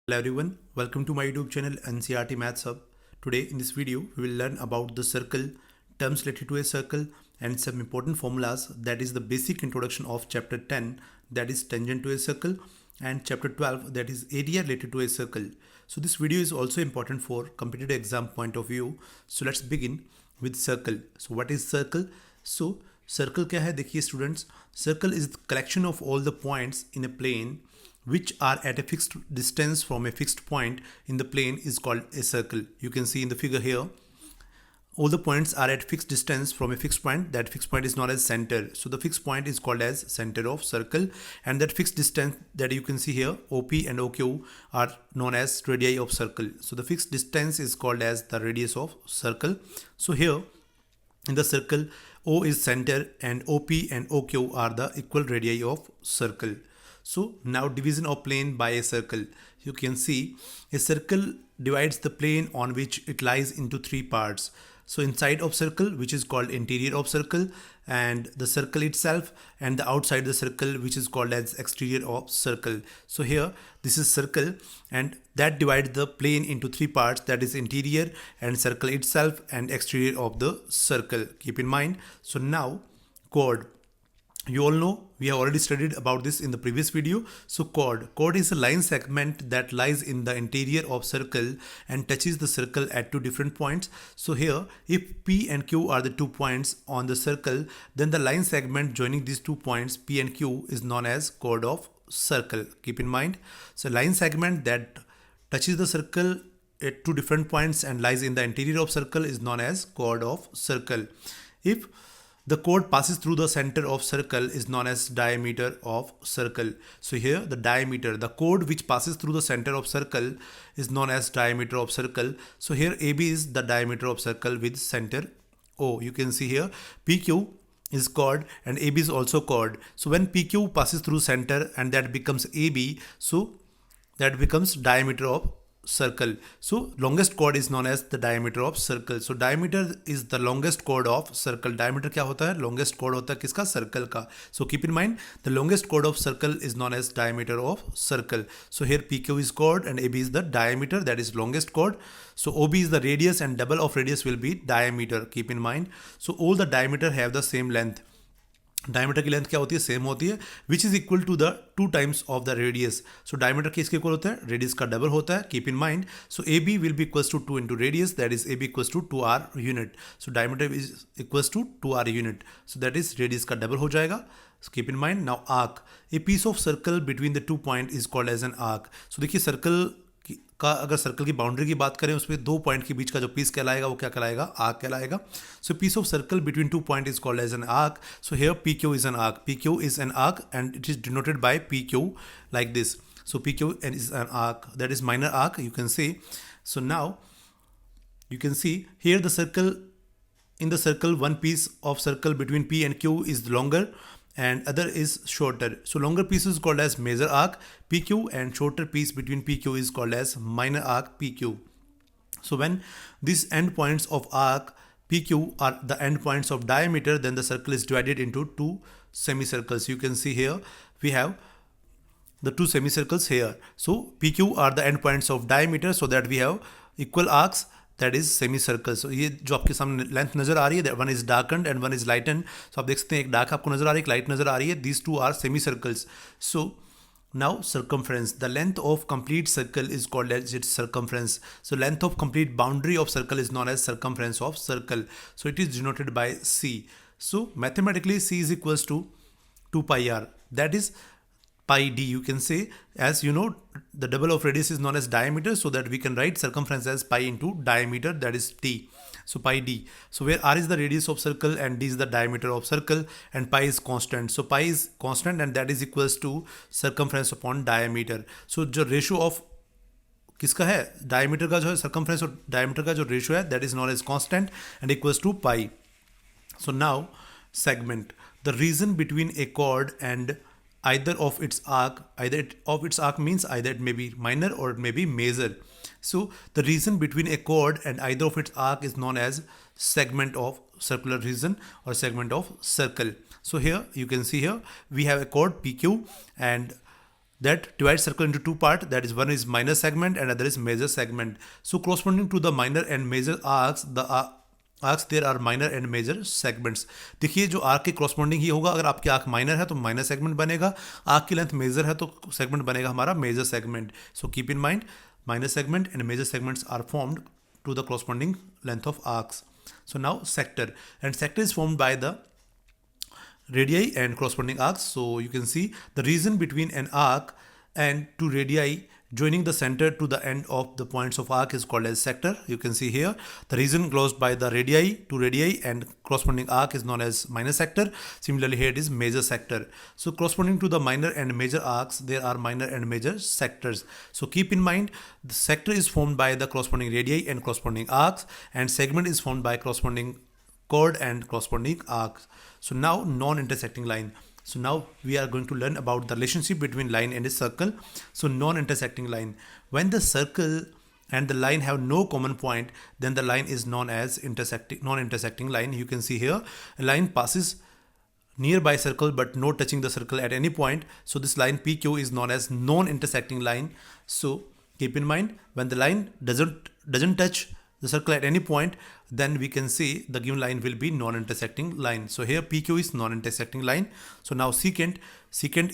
Hello everyone, welcome to my YouTube channel NCERT Maths Hub. Today in this video we will learn about the circle, terms related to a circle and some important formulas, that is the basic introduction of chapter 10, that is tangent to a circle, and chapter 12, that is area related to a circle. So this video is also important for competitive exam point of view. So let's begin with circle. So what is circle? So circle क्या है देखिए students, circle is the collection of all the points in a plane which are at a fixed distance from a fixed point in the plane is called a circle. You can see in the figure here, all the points are at fixed distance from a fixed point. That fixed point is known as center. So the fixed point is called as center of circle, and that fixed distance that you can see here, OP and OQ, are known as radii of circle. So the fixed distance is called as the radius of circle. So here in the circle, O is center and OP and OQ are the equal radii of circle. So now division of plane by a circle. You can see a circle divides the plane on which it lies into three parts. So inside of circle, which is called interior of circle, and the circle itself, and the outside the circle, which is called as exterior of circle. So here this is circle, and that divides the plane into three parts, that is interior and circle itself and exterior of the circle. Keep in mind. So now chord. You all know, we have already studied about this in the previous video. So chord is a line segment that lies in the interior of circle and touches the circle at two different points. So here, if P and Q are the 2 points on the circle, then the line segment joining these 2 points P and Q is known as chord of circle. Keep in mind. So line segment that touches the circle at two different points and lies in the interior of circle is known as chord of circle. If the chord passes through the center of circle is known as diameter of circle. So here the diameter, the chord which passes through the center of circle is known as diameter of circle. So here AB is the diameter of circle with center O. You can see here PQ is chord and AB is also chord. So when PQ passes through center and that becomes AB, so that becomes diameter of circle. So longest chord is known as the diameter of circle. So diameter is the longest chord of circle. Diameter क्या होता है? Longest chord होता है किसका? Circle का. So keep in mind, the longest chord of circle is known as diameter of circle. So here PQ is chord and AB is the diameter, that is longest chord. So OB is the radius and double of radius will be diameter. Keep in mind. So all the diameter have the same length. Diameter की length क्या होती है? Same होती है, which is equal to the 2 times of the radius. So diameter किसके equal होता है? Radius का डबल होता है. Keep in mind. So A B will be equals to 2 into radius, that is A B equals to 2r unit. So diameter is equals to 2r unit, so that is radius का double हो जाएगा. Keep in mind. Now arc, a piece of circle between the 2 point is called as an arc. So देखिए circle का, अगर circle की boundary की बात करें, उसमें 2 पॉइंट के बीच का जो पीस कहलाएगा वो क्या कहलाएगा? आर्क कहलाएगा. So piece of circle between 2 point is called as an arc. So here P Q is an arc. P Q is an arc and it is denoted by P Q like this. So P Q is an arc, that is minor arc, you can say. So now you can see here the circle, in the circle one piece of circle between P and Q is longer and other is shorter. So longer piece is called as major arc PQ and shorter piece between PQ is called as minor arc PQ. So when these end points of arc PQ are the end points of diameter, then the circle is divided into 2 semicircles. You can see here we have the 2 semicircles here. So PQ are the end points of diameter, so that we have equal arcs, that is semicircle. So ये जो आपके सामने length नजर आ रही है, one is darkened and one is lighten. So आप देख सकते हैं एक डार्क आपको नजर आ रही है, एक लाइट नजर आ रही है. These 2 are semicircles. So now circumference, the length of complete circle is called as its circumference. So length of complete boundary of circle is known as circumference of circle. So it is denoted by C. So mathematically C is equals to 2 pi r, that is pi d. You can say, as you know, the double of radius is known as diameter, so that we can write circumference as pi into diameter, that is t. So pi d. So where r is the radius of circle and d is the diameter of circle and pi is constant. So pi is constant and that is equals to circumference upon diameter. So जो ratio of किसका है? Diameter का जो है, circumference और diameter का जो ratio है, that is known as constant and equals to pi. So now segment, the region between a chord and either of its arc, means either it may be minor or it may be major. So the region between a chord and either of its arc is known as segment of circular region or segment of circle. So here you can see here we have a chord PQ and that divides circle into two parts, that is one is minor segment and other is major segment. So corresponding to the minor and major arcs, the arcs there are minor and major segments. देखिए जो arc के corresponding ही होगा, अगर आपकी arc minor है तो minor segment बनेगा, arc की लेंथ मेजर है तो सेगमेंट बनेगा हमारा major segment. So keep in mind minor segment and major segments are formed to the corresponding length of arcs. So now sector, and sector is formed by the radii and corresponding arcs. So you can see the region between an arc and two radii joining the center to the end of the points of arc is called as sector. You can see here the region closed by the radii to radii and corresponding arc is known as minor sector. Similarly here it is major sector. So corresponding to the minor and major arcs, there are minor and major sectors. So keep in mind the sector is formed by the corresponding radii and corresponding arcs, and segment is formed by corresponding chord and corresponding arcs. So now non-intersecting line. So now we are going to learn about the relationship between line and a circle. So non-intersecting line. When the circle and the line have no common point, then the line is known as non-intersecting line. You can see here a line passes nearby circle but not touching the circle at any point. So this line PQ is known as non-intersecting line. So keep in mind when the line doesn't touch the circle at any point, then we can say the given line will be non-intersecting line. So here PQ is non-intersecting line. So now secant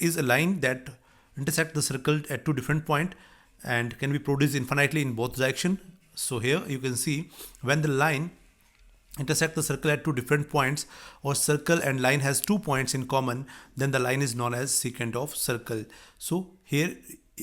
is a line that intersects the circle at two different points and can be produced infinitely in both directions. So here you can see when the line intersect the circle at two different points, or circle and line has 2 points in common, then the line is known as secant of circle. So here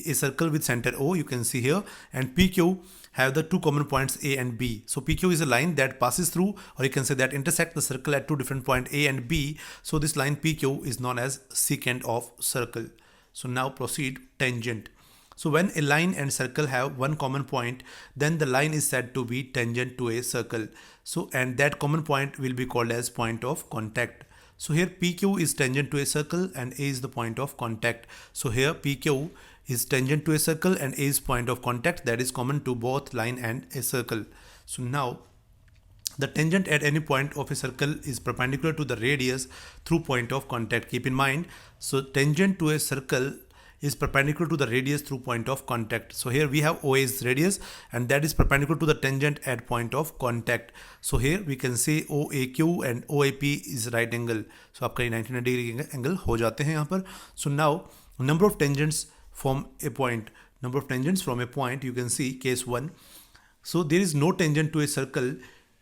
a circle with center O, you can see here, and PQ have the two common points A and B. So PQ is a line that passes through, or you can say that intersect the circle at two different points A and B. So this line PQ is known as secant of circle. So now proceed tangent. So when a line and circle have one common point, then the line is said to be tangent to a circle. So and that common point will be called as point of contact. So here PQ is tangent to a circle and A is the point of contact. So here PQ is tangent to a circle and A is point of contact, that is common to both line and a circle. So now the tangent at any point of a circle is perpendicular to the radius through point of contact. Keep in mind, so tangent to a circle is perpendicular to the radius through point of contact. So here we have OA is radius and that is perpendicular to the tangent at point of contact. So here we can say OAQ and OAP is right angle. So आपका 90 degree angle हो जाते हैं यहाँ पर. So now number of tangents from a point. Number of tangents from a point, you can see case 1. So there is no tangent to a circle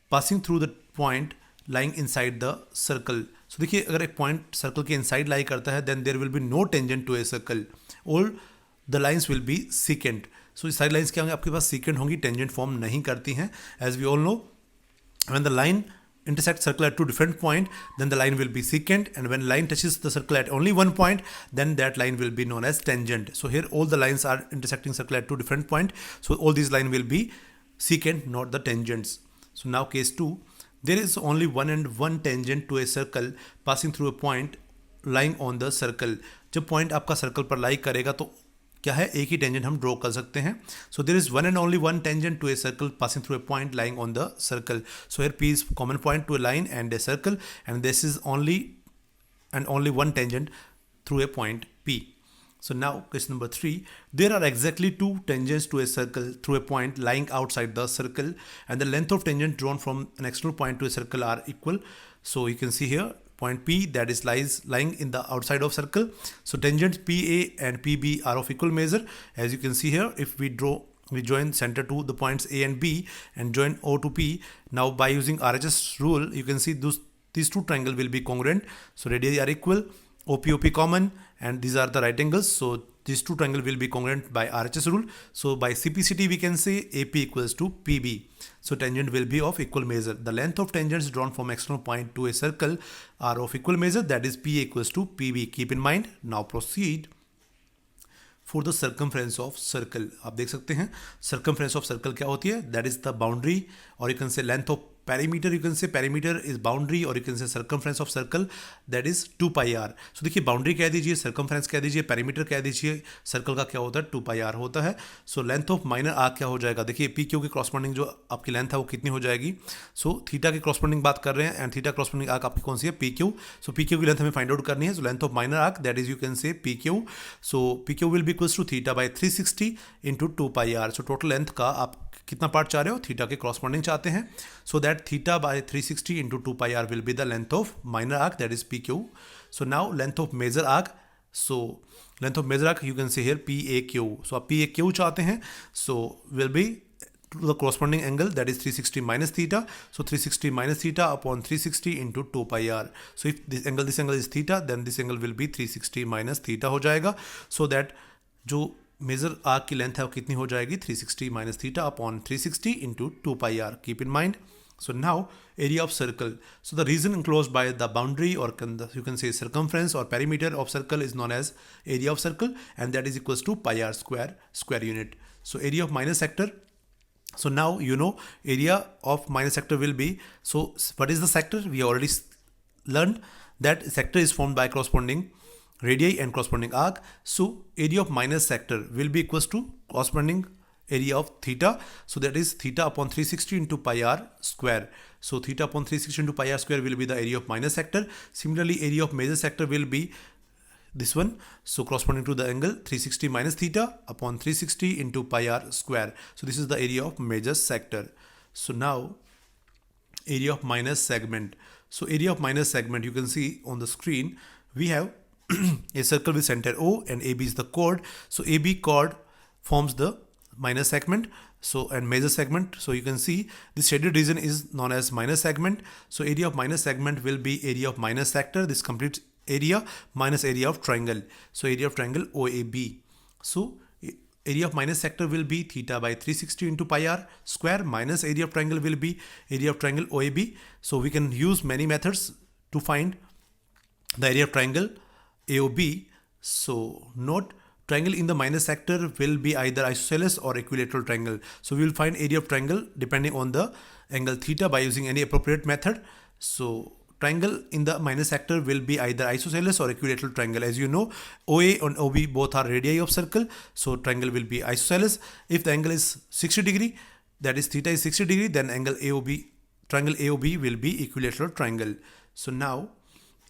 passing through the point lying inside the circle. So देखिए अगर एक point circle के inside lie करता है, then there will be no tangent to a circle. All the lines will be secant. So इस side lines क्या होंगे, आपके पास secant होंगी, tangent form नहीं करती हैं. As we all know, when the line intersect circle at two different point, then the line will be secant, and when line touches the circle at only one point, then that line will be known as tangent. So here all the lines are intersecting circle at two different point, so all these line will be secant, not the tangents. So now case 2, there is only one tangent to a circle passing through a point lying on the circle. जब point आपका circle पर lie करेगा तो क्या है, एक ही tangent हम draw कर सकते हैं. So there is one and only one tangent to a circle passing through a point lying on the circle. So here P is common point to a line and a circle, and this is only and only one tangent through a point P. So now question number 3, there are exactly 2 tangents to a circle through a point lying outside the circle, and the length of tangent drawn from an external point to a circle are equal. So you can see here point P that is lying in the outside of circle. So tangents PA and PB are of equal measure. As you can see here, if we join center to the points A and B and join O to P. Now by using RHS rule, you can see these two triangles will be congruent. So radii are equal, OP common, and these are the right angles. So these two triangles will be congruent by RHS rule. So by CPCT we can say AP equals to PB. So tangent will be of equal measure. The length of tangents drawn from external point to a circle are of equal measure, that is PA equals to PB. Keep in mind. Now proceed for the circumference of circle. आप देख सकते हैं circumference of circle क्या होती है, that is the boundary or you can say length of perimeter, you can say perimeter is boundary or you can say circumference of circle, that is 2 pi r. So देखिए boundary कह दीजिए, circumference कह दीजिए, perimeter कह दीजिए, circle का क्या होता है 2 pi r होता है. So length of minor arc क्या हो जाएगा, देखिए पी क्यू के corresponding जो आपकी लेंथ है वो कितनी हो जाएगी. So थीटा के corresponding बात कर रहे हैं एंड थीटा corresponding arc आपकी कौन सी है, P Q. So P Q की लेंथ हमें फाइंड आउट करनी है. So length of minor arc, that is you can say P Q. So P Q will be equals to theta by 360 into 2 pi r. So total length का आप कितना part चाह रहे हो, theta के corresponding चाहते हैं. So that theta by 360 into 2 pi r will be the length of minor arc, that is PQ. So now length of major arc. So length of major arc you can say here PAQ. So आप PAQ चाहते हैं, so will be to the corresponding angle, that is 360 minus theta. So 360 minus theta upon 360 into 2 pi r. So if this angle is theta, then this angle will be 360 minus theta हो जाएगा. So that जो major arc की length है वो कितनी हो जाएगी, 360 minus theta upon 360 into 2 pi r. Keep in mind. So now area of circle. So the region enclosed by the boundary or you can say circumference or perimeter of circle is known as area of circle, and that is equals to pi r square unit. So area of minor sector. So now you know area of minor sector will be, so what is the sector? We already learned that sector is formed by corresponding radii and corresponding arc. So area of minor sector will be equals to corresponding area of theta. So that is theta upon 360 into pi r square. So theta upon 360 into pi r square will be the area of minor sector. Similarly, area of major sector will be this one. So corresponding to the angle 360 minus theta upon 360 into pi r square. So this is the area of major sector. So now area of minor segment. So area of minor segment, you can see on the screen we have a circle with center O and AB is the chord. So AB chord forms the minor segment, so and major segment. So you can see this shaded region is known as minor segment. So area of minor segment will be area of minor sector, this complete area minus area of triangle. So area of triangle OAB. So area of minor sector will be theta by 360 into pi r square minus area of triangle will be area of triangle OAB. So we can use many methods to find the area of triangle AOB. So note, triangle in the minor sector will be either isosceles or equilateral triangle. So we will find area of triangle depending on the angle theta by using any appropriate method. So triangle in the minor sector will be either isosceles or equilateral triangle. As you know, OA and OB both are radii of circle. So triangle will be isosceles. If the angle is 60 degree, that is theta is 60 degree, then angle AOB, triangle AOB will be equilateral triangle. So now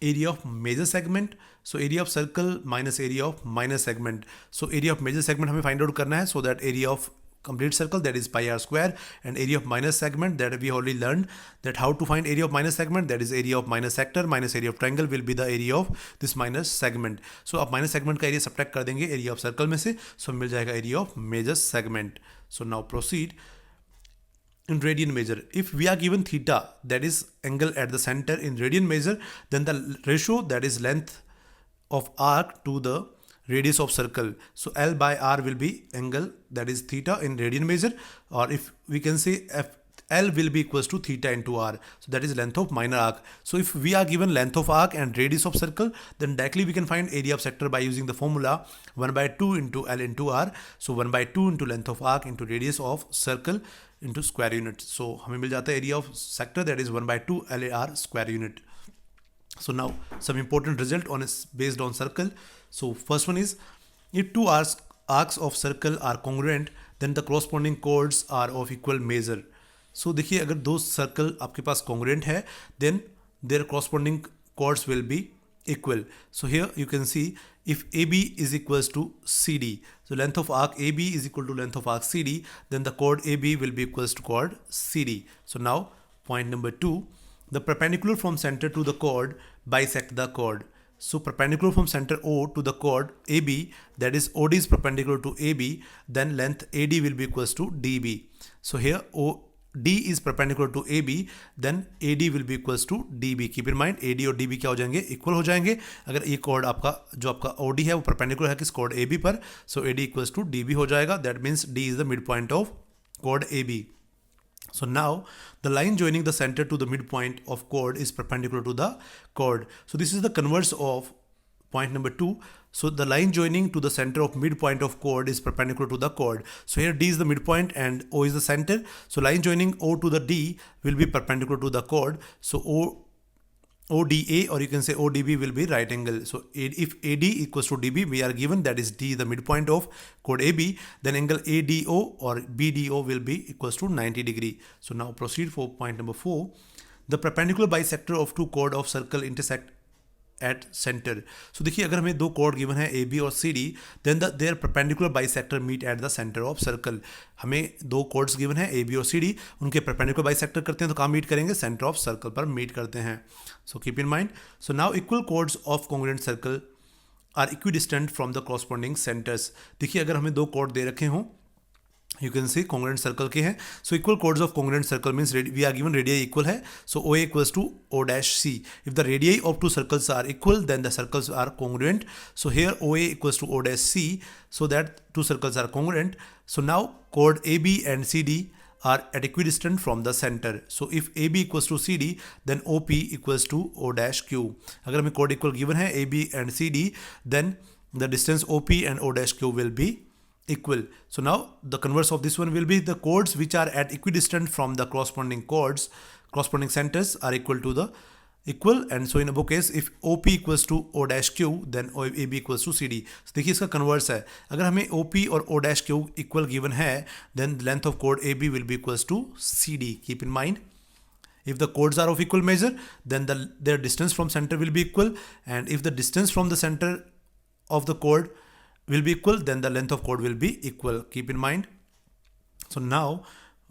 area of major segment. So area of circle minus area of minor segment. So area of major segment हमें find out करना है. So that area of complete circle, that is pi r square, and area of minor segment, that we already learned that how to find area of minor segment, that is area of minor sector minus area of triangle will be the area of this minor segment. So आप minor segment का area subtract कर देंगे area of circle में से, so मिल जाएगा area of major segment. So now proceed. In radian measure, if we are given theta, that is angle at the center in radian measure, then the ratio, that is length of arc to the radius of circle. So L by R will be angle, that is theta in radian measure, or if we can say L will be equals to theta into R. So that is length of minor arc. So if we are given length of arc and radius of circle, then directly we can find area of sector by using the formula 1 by 2 into L into R. So 1 by 2 into length of arc into radius of circle into square unit. So हमें मिल जाता है area of sector, that is 1 by 2 LAR square unit. So now some important result on is based on circle. So first one is, if two arcs of circle are congruent, then the corresponding chords are of equal measure. So देखिए अगर दो circle आपके पास congruent है, then their corresponding chords will be equal. So here you can see if AB is equals to CD, so length of arc AB is equal to length of arc CD, then the chord AB will be equals to chord CD. So now point number 2, the perpendicular from center to the chord bisect the chord. So perpendicular from center O to the chord AB, that is OD is perpendicular to AB, then length AD will be equals to DB. So here D is perpendicular to AB, then AD will be equals to DB. Keep in mind AD और DB क्या हो जाएंगे, equal हो जाएंगे अगर ये chord आपका जो आपका OD है वो perpendicular है किस chord AB पर. So AD equals to DB हो जाएगा. That means D is the midpoint of chord AB. So now the line joining the center to the midpoint of chord is perpendicular to the chord. So this is the converse of point number 2. So the line joining to the center of midpoint of chord is perpendicular to the chord. So here D is the midpoint and O is the center. So line joining O to the D will be perpendicular to the chord. So ODA, or you can say ODB, will be right angle. So if AD equals to DB, we are given that is D the midpoint of chord AB, then angle ADO or BDO will be equals to 90 degree. So now proceed for point number 4. The perpendicular bisector of two chord of circle intersect at center. So देखिए अगर हमें दो chord given है AB और CD, then their perpendicular bisector meet at the center of circle. हमें दो chords given है AB और CD, उनके perpendicular bisector करते हैं तो कहाँ meet करेंगे? Center of circle पर meet करते हैं. So keep in mind. So now equal chords of congruent circle are equidistant from the corresponding centers. देखिए अगर हमें दो chord दे रखे हों, you can see congruent circle के हैं. So equal chords of congruent circle means we are given radii equal है. So OA equals to O dash C. If the radii of two circles are equal, then the circles are congruent. So here OA equals to O dash C, so that two circles are congruent. So now chord AB and CD are at equidistant from the center. So if AB equals to CD, then OP equals to O dash Q. अगर हमें chord equal given है AB and CD, then the distance OP and O dash Q will be equal. So now the converse of this one will be the chords which are at equidistant from the corresponding centers are equal to the equal. And so in a case, if OP equals to O dash Q, then AB equals to CD. So देखिए इसका converse है. अगर हमें OP और O dash Q equal given है, then the length of chord AB will be equals to CD. Keep in mind. If the chords are of equal measure, then their distance from center will be equal. And if the distance from the center of the chord will be equal, then the length of chord will be equal. Keep in mind. So now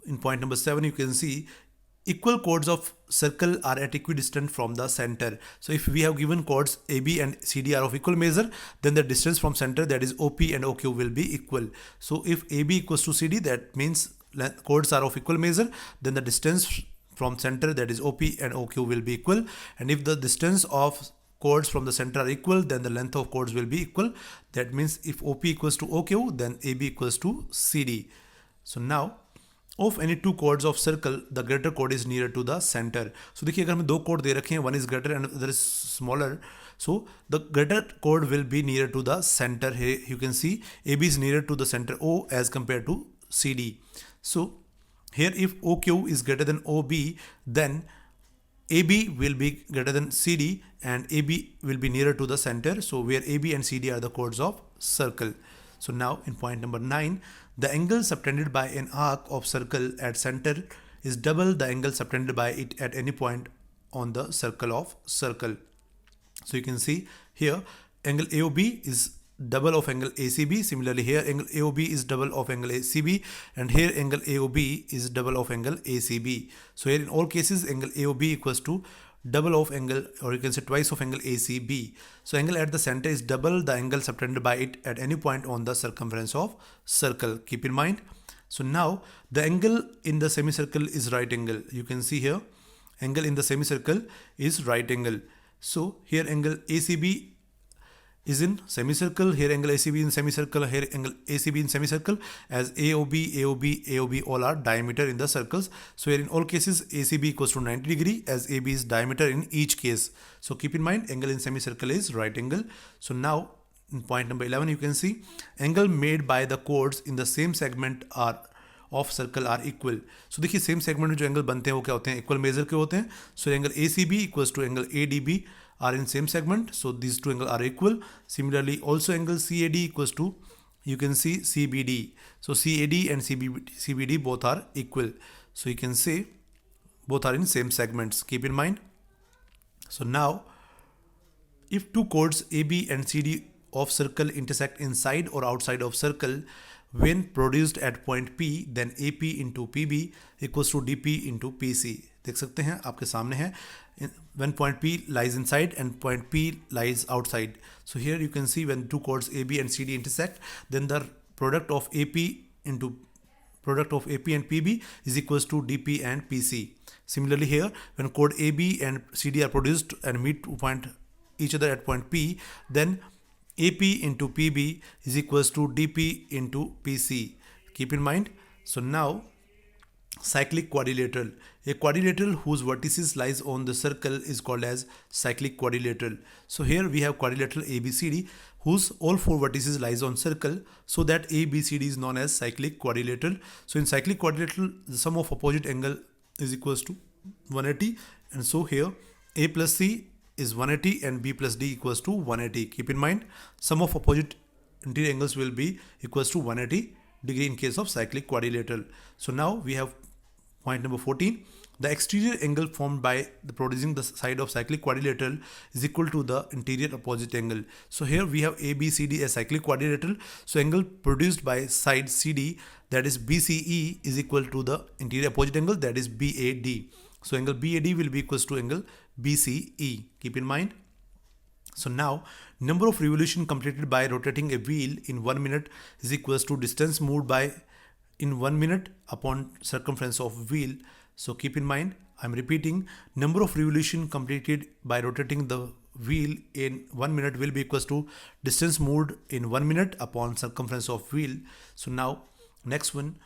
in point number 7, you can see equal chords of circle are at equidistant from the center. So if we have given chords AB and CD are of equal measure, then the distance from center, that is OP and OQ, will be equal. So if AB equals to CD, that means chords are of equal measure, then the distance from center, that is OP and OQ, will be equal. And if the distance of chords from the center are equal, then the length of chords will be equal. That means if OP equals to OQ, then AB equals to CD. So now of any two chords of circle, the greater chord is nearer to the center. So देखिए अगर हमें दो chord दे रखे हैं, one is greater and other is smaller, so the greater chord will be nearer to the center. Here you can see AB is nearer to the center O as compared to CD. So here if OQ is greater than OB, then AB will be greater than CD and AB will be nearer to the center. So where AB and CD are the chords of circle. So now in point number 9, the angle subtended by an arc of circle at center is double the angle subtended by it at any point on the circle of circle. So you can see here angle AOB is double of angle ACB. Similarly here angle AOB is double of angle ACB, and here angle AOB is double of angle ACB. So here in all cases angle AOB equals to double of angle, or you can say twice of angle ACB. So angle at the center is double the angle subtended by it at any point on the circumference of circle. Keep in mind. So now the angle in the semicircle is right angle. You can see here angle in the semicircle is right angle. So here angle ACB is in semicircle, here angle ACB in semicircle, here angle ACB in semicircle, as AOB, AOB, AOB all are diameter in the circles. So here in all cases ACB equals to 90 degree as AB is diameter in each case. So keep in mind angle in semicircle is right angle. So now in point number 11 you can see angle made by the chords in the same segment are of circle are equal. So देखिए same segment में जो angle बनते हैं वो क्या होते हैं? Equal major के होते हैं. So angle ACB equals to angle ADB are in same segment, so these two angles are equal. Similarly also angle CAD equals to, you can see, CBD. So CAD and CBD both are equal, so you can say both are in same segments. Keep in mind. So now if two chords AB and CD of circle intersect inside or outside of circle, when produced at point P, then AP into PB equals to DP into PC. देख सकते हैं आपके सामने है when point P lies inside and point P lies outside. So here you can see when two chords AB and CD intersect, then the product of AP and PB is equals to DP and PC. Similarly here when chord AB and CD are produced and meet to point each other at point P, then AP into PB is equals to DP into PC. Keep in mind. So now cyclic quadrilateral. A quadrilateral whose vertices lies on the circle is called as cyclic quadrilateral. So here we have quadrilateral ABCD whose all four vertices lies on circle, so that ABCD is known as cyclic quadrilateral. So in cyclic quadrilateral, the sum of opposite angle is equals to 180, and so here A plus C is 180 and B plus D equals to 180. Keep in mind, sum of opposite interior angles will be equals to 180 degree in case of cyclic quadrilateral. So now we have point number 14. The exterior angle formed by the producing the side of cyclic quadrilateral is equal to the interior opposite angle. So here we have ABCD as cyclic quadrilateral. So angle produced by side CD, that is BCE, is equal to the interior opposite angle, that is BAD. So angle BAD will be equals to angle BCE. Keep in mind. So now number of revolution completed by rotating a wheel in 1 minute is equals to distance moved by in 1 minute upon circumference of wheel. So keep in mind, I'm repeating, number of revolution completed by rotating the wheel in 1 minute will be equals to distance moved in 1 minute upon circumference of wheel. So now next one,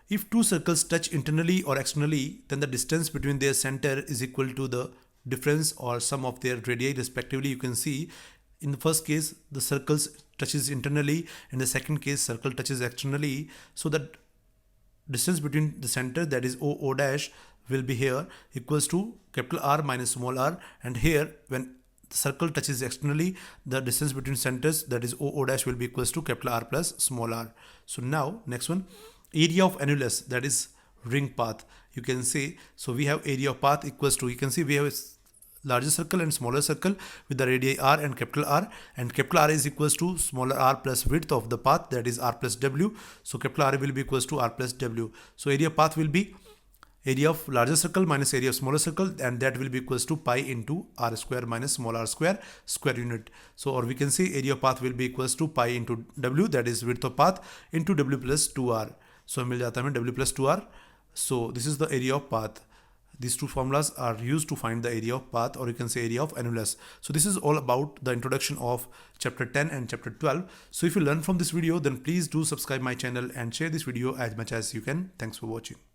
if two circles touch internally or externally, then the distance between their center is equal to the difference or sum of their radii respectively. You can see in the first case the circles touches internally, in the second case circle touches externally, so that distance between the center, that is O dash, will be here equals to capital R minus small r, and here when the circle touches externally, the distance between centers, that is O dash, will be equals to capital R plus small r. So now next one, area of annulus, that is ring path. You can say, so we have area of path equals to, you can see we have a larger circle and smaller circle with the radii R and capital R, and capital R is equals to smaller r plus width of the path, that is R plus W. So capital R will be equals to R plus W. So area of path will be area of larger circle minus area of smaller circle, and that will be equals to pi into R square minus small r square unit. So or we can say area of path will be equals to pi into W, that is width of path, into W plus 2R. So मिल जाता है W plus 2R. So this is the area of path. These two formulas are used to find the area of path, or you can say area of annulus. So this is all about the introduction of chapter 10 and chapter 12. So if you learn from this video, then please do subscribe my channel and share this video as much as you can. Thanks for watching.